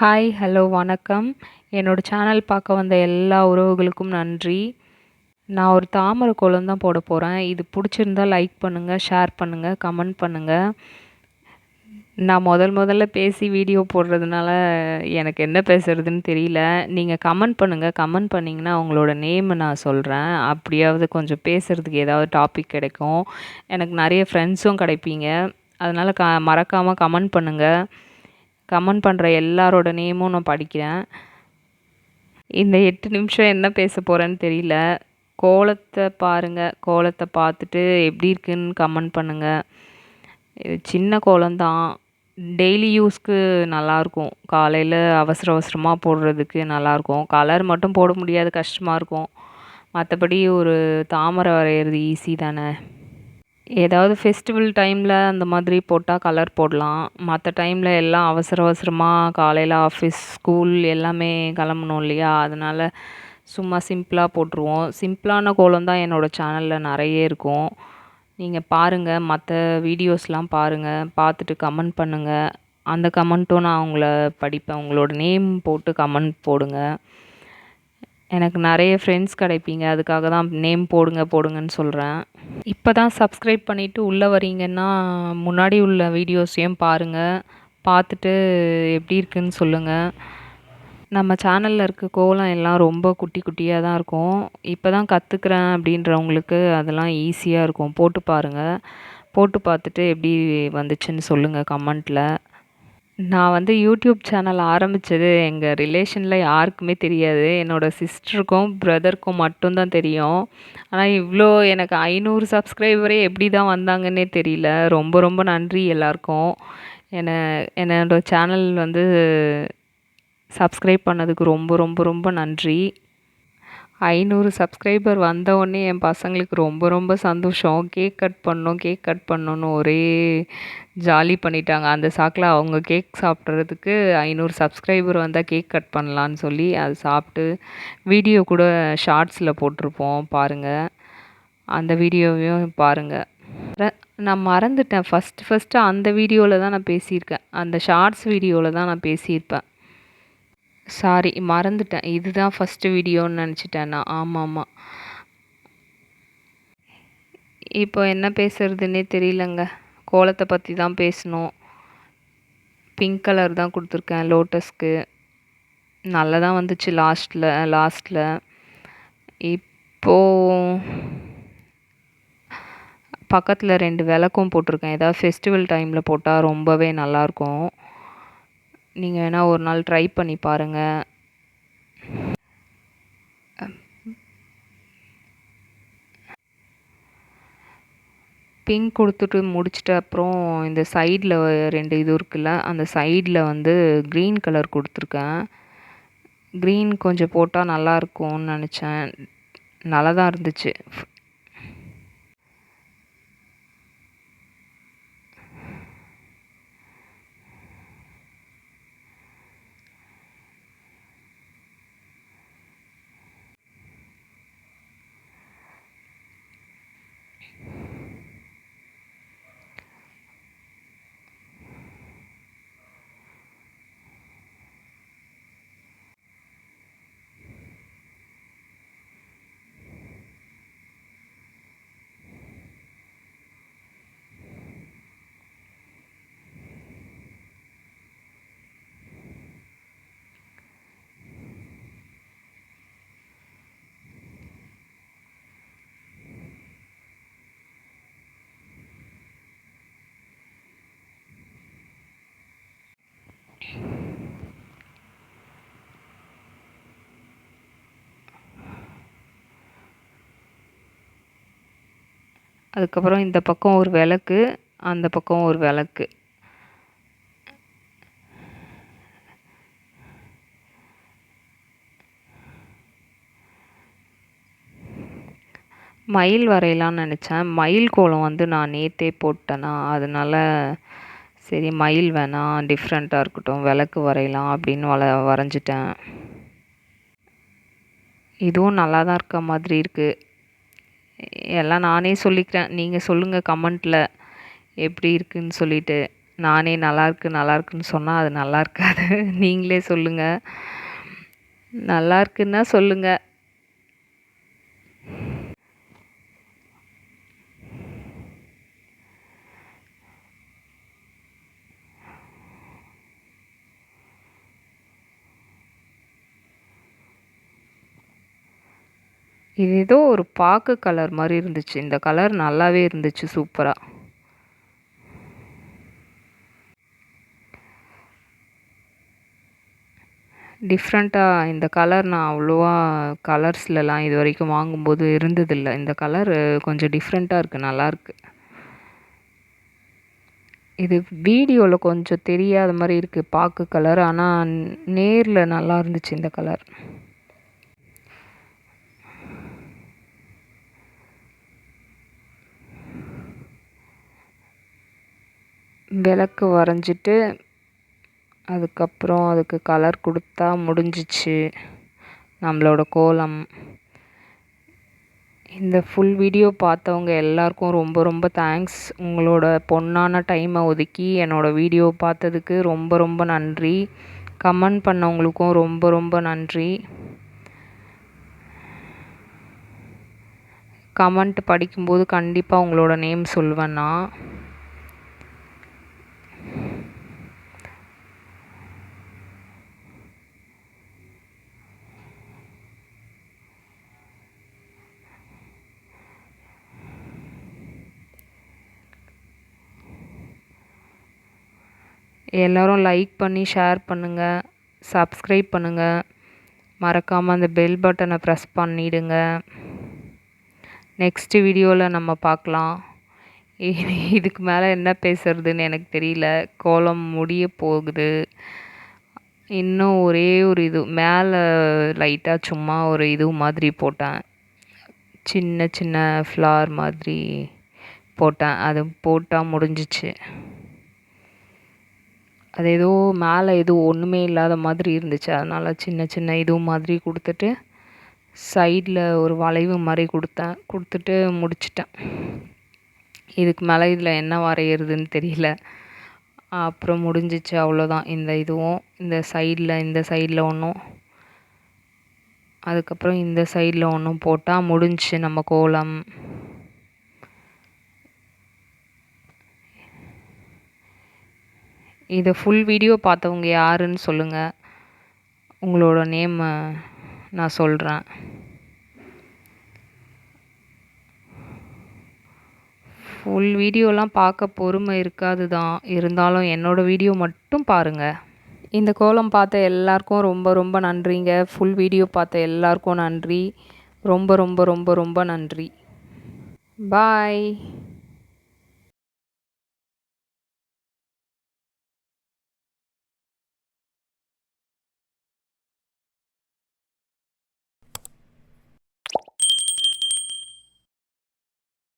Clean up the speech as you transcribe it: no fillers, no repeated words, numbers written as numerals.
Hi, hello, வணக்கம். என்னோட channel பார்க்க வந்த எல்லா உறவுகளுக்கும் நன்றி. நான் ஒரு தாமரை கோலம் தான் போட போறேன். இது புடிச்சிருந்தா லைக் பண்ணுங்க, ஷேர் பண்ணுங்க, கமெண்ட் பண்ணுங்க. நான் முதல்ல பேசி வீடியோ போடுறதுனால எனக்கு என்ன பேசுறதுன்னு தெரியல. நீங்க கமெண்ட் பண்ணுங்க. கமெண்ட் பண்ணீங்கன்னா உங்களோட நேம் நான் சொல்றேன். அப்படியாவது கொஞ்சம் பேசுறதுக்கு ஏதாவது டாபிக் கிடைக்கும். எனக்கு நெறைய ஃப்ரெண்ட்ஸும் கிடைப்பீங்க. அதனால மறக்காம கமெண்ட் பண்ணுங்க. கமெண்ட் பண்ணுற எல்லாரோட நேமும் நான் படிக்கிறேன். இந்த 8 நிமிஷம் என்ன பேச போகிறேன்னு தெரியல. கோலத்தை பாருங்கள். கோலத்தை பார்த்துட்டு எப்படி இருக்குன்னு கமெண்ட் பண்ணுங்கள். இது சின்ன கோலம்தான். டெய்லி யூஸ்க்கு நல்லாயிருக்கும். காலையில் அவசர அவசரமாக போடுறதுக்கு நல்லாயிருக்கும். கலர் மட்டும் போட முடியாது, கஷ்டமாக இருக்கும். மற்றபடி ஒரு தாமரை வரைகிறது ஈஸி தானே. ஏதாவது ஃபெஸ்டிவல் டைமில் அந்த மாதிரி போட்டால் கலர் போடலாம். மற்ற டைமில் எல்லாம் அவசர அவசரமாக காலையில் ஆஃபீஸ், ஸ்கூல் எல்லாமே கிளம்பணும் இல்லையா? அதனால் சும்மா சிம்பிளாக போட்டுருவோம். சிம்பிளான கோலம் தான் என்னோடய சேனலில் நிறைய இருக்கும். நீங்கள் பாருங்கள், மற்ற வீடியோஸ்லாம் பாருங்கள். பார்த்துட்டு கமெண்ட் பண்ணுங்கள். அந்த கமெண்ட்டும் நான் உங்களை படிப்பேன். உங்களோட நேம் போட்டு கமெண்ட் போடுங்க. எனக்கு நிறைய ஃப்ரெண்ட்ஸ் கிடைப்பீங்க. அதுக்காக தான் நேம் போடுங்கன்னு சொல்கிறேன். இப்போ தான் சப்ஸ்கிரைப் பண்ணிவிட்டு உள்ளே வரீங்கன்னா முன்னாடி உள்ள வீடியோஸையும் பாருங்கள். பார்த்துட்டு எப்படி இருக்குன்னு சொல்லுங்கள். நம்ம சேனலில் இருக்க கோலம் எல்லாம் ரொம்ப குட்டி குட்டியாக தான் இருக்கும். இப்போ தான் கற்றுக்குறேன் அப்படின்றவங்களுக்கு அதெல்லாம் ஈஸியாக இருக்கும். போட்டு பாருங்கள். போட்டு பார்த்துட்டு எப்படி வந்துச்சுன்னு சொல்லுங்கள் கமெண்ட்டில். நான் வந்து யூடியூப் சேனல் ஆரம்பித்தது எங்கள் ரிலேஷனில் யாருக்குமே தெரியாது. என்னோடய சிஸ்டருக்கும் பிரதருக்கும் மட்டும்தான் தெரியும். ஆனால் இவ்வளோ எனக்கு 500 சப்ஸ்கிரைபரே எப்படி தான் வந்தாங்கன்னே தெரியல. ரொம்ப ரொம்ப நன்றி எல்லாருக்கும். என்னோட சேனல் வந்து சப்ஸ்கிரைப் பண்ணதுக்கு ரொம்ப ரொம்ப ரொம்ப நன்றி. 500 சப்ஸ்கிரைபர் வந்தவுடனே என் பசங்களுக்கு ரொம்ப ரொம்ப சந்தோஷம். கேக் கட் பண்ணணும்னு ஒரே ஜாலி பண்ணிட்டாங்க. அந்த சாக்கில் அவங்க கேக் சாப்பிட்றதுக்கு 500 சப்ஸ்கிரைபர் வந்தால் கேக் கட் பண்ணலான்னு சொல்லி அது சாப்பிட்டு வீடியோ கூட ஷார்ட்ஸில் போட்டிருப்போம் பாருங்கள். அந்த வீடியோவையும் பாருங்கள். நான் மறந்துட்டேன். ஃபஸ்ட்டு அந்த வீடியோவில் தான் நான் பேசியிருக்கேன். அந்த ஷார்ட்ஸ் வீடியோவில் தான் நான் பேசியிருப்பேன். சாரி, மறந்துட்டேன். இதுதான் ஃபஸ்ட்டு வீடியோன்னு நினச்சிட்டேன் நான். ஆமாம். இப்போ என்ன பேசுறதுன்னே தெரியலங்க. கோலத்தை பற்றி தான் பேசணும். பிங்க் கலர் தான் கொடுத்துருக்கேன் லோட்டஸ்க்கு. நல்லா தான் வந்துச்சு லாஸ்ட்டில். இப்போது பக்கத்தில் 2 விளக்கும் போட்டிருக்கேன். ஏதாவது ஃபெஸ்டிவல் டைமில் போட்டால் ரொம்பவே நல்லாயிருக்கும். நீங்கள் வேணால் ஒரு நாள் ட்ரை பண்ணி பாருங்கள். பிங்க் கொடுத்துட்டு முடிச்சிட்டு அப்புறம் இந்த சைடில் 2 இது இருக்குல்ல, அந்த சைடில் வந்து க்ரீன் கலர் கொடுத்துருக்கேன். க்ரீன் கொஞ்சம் போட்டால் நல்லாயிருக்கும்னு நினச்சேன். நல்லா தான் இருந்துச்சு. அதுக்கப்புறம் இந்த பக்கம் ஒரு விளக்கு, அந்த பக்கம் ஒரு விளக்கு. மயில் வரையலான்னு நினச்சேன். மயில் கோலம் வந்து நான் நேற்றே போட்டேனா, அதனால சரி மயில் வேணாம், டிஃப்ரெண்ட்டாக இருக்கட்டும், விளக்கு வரையலாம் அப்படின்னு வரைஞ்சிட்டேன். இதுவும் நல்லா தான் இருக்க மாதிரி இருக்குது. எல்லாம் நானே சொல்லிக்கிறேன். நீங்கள் சொல்லுங்கள் கமெண்ட்டில் எப்படி இருக்குதுன்னு சொல்லிவிட்டு. நானே நல்லாயிருக்குன்னு சொன்னால் அது நல்லா இருக்காது. நீங்களே சொல்லுங்கள். நல்லா இருக்குன்னா சொல்லுங்கள். இது ஏதோ ஒரு பாக்கு கலர் மாதிரி இருந்துச்சு. இந்த கலர் நல்லாவே இருந்துச்சு, சூப்பராக. டிஃப்ரெண்ட்டாக இந்த கலர் நான் அவ்வளோவா கலர்ஸ்லலாம் இது வரைக்கும் வாங்கும்போது இருந்ததில்ல. இந்த கலர் கொஞ்சம் டிஃப்ரெண்ட்டாக இருக்குது, நல்லாயிருக்கு. இது வீடியோவில் கொஞ்சம் தெரியாத மாதிரி இருக்குது பாக்கு கலர். ஆனால் நேரில் நல்லா இருந்துச்சு இந்த கலர். விளக்கு வரைஞ்சிட்டு அதுக்கப்புறம் அதுக்கு கலர் கொடுத்தா முடிஞ்சிச்சு நம்மளோட கோலம். இந்த ஃபுல் வீடியோ பார்த்தவங்க எல்லாருக்கும் ரொம்ப ரொம்ப தேங்க்ஸ். உங்களோட பொன்னான டைமை ஒதுக்கி என்னோடய வீடியோ பார்த்ததுக்கு ரொம்ப ரொம்ப நன்றி. கமெண்ட் பண்ணவங்களுக்கும் ரொம்ப ரொம்ப நன்றி. கமெண்ட் படிக்கும்போது கண்டிப்பாக உங்களோட நேம் சொல்வேன் நான். எல்லோரும் லைக் பண்ணி ஷேர் பண்ணுங்கள், சப்ஸ்கிரைப் பண்ணுங்கள். மறக்காமல் அந்த பெல் பட்டனை ப்ரெஸ் பண்ணிவிடுங்க. நெக்ஸ்ட் வீடியோவில் நம்ம பார்க்கலாம். இதுக்கு மேலே என்ன பேசுறதுன்னு எனக்கு தெரியல. கோலம் முடிய போகுது. இன்னும் ஒரே ஒரு இது மேலே லைட்டாக சும்மா ஒரு இது மாதிரி போட்டேன். சின்ன சின்ன ஃப்ளார் மாதிரி போட்டேன். அது போட்டால் முடிஞ்சிச்சு. அது ஏதோ மேலே எதுவும் ஒன்றுமே இல்லாத மாதிரி இருந்துச்சு. அதனால் சின்ன சின்ன இது மாதிரி கொடுத்துட்டு சைடில் ஒரு வளைவு மாதிரி கொடுத்துட்டு முடிச்சிட்டேன். இதுக்கு மேலே இதில் என்ன வரைகிறதுன்னு தெரியல. அப்புறம் முடிஞ்சிச்சு, அவ்வளோதான். இந்த சைடில் ஒன்றும், அதுக்கப்புறம் இந்த சைடில் ஒன்றும் போட்டால் முடிஞ்சிச்சு நம்ம கோலம். இதை ஃபுல் வீடியோ பார்த்தவங்க யாருன்னு சொல்லுங்கள். உங்களோட நேமை நான் சொல்கிறேன். ஃபுல் வீடியோலாம் பார்க்க பொறுமை இருக்காது தான். இருந்தாலும் என்னோடய வீடியோ மட்டும் பாருங்கள். இந்த கோலம் பார்த்த எல்லாருக்கும் ரொம்ப ரொம்ப நன்றிங்க. ஃபுல் வீடியோ பார்த்த எல்லாருக்கும் நன்றி. ரொம்ப ரொம்ப ரொம்ப ரொம்ப நன்றி. பாய்.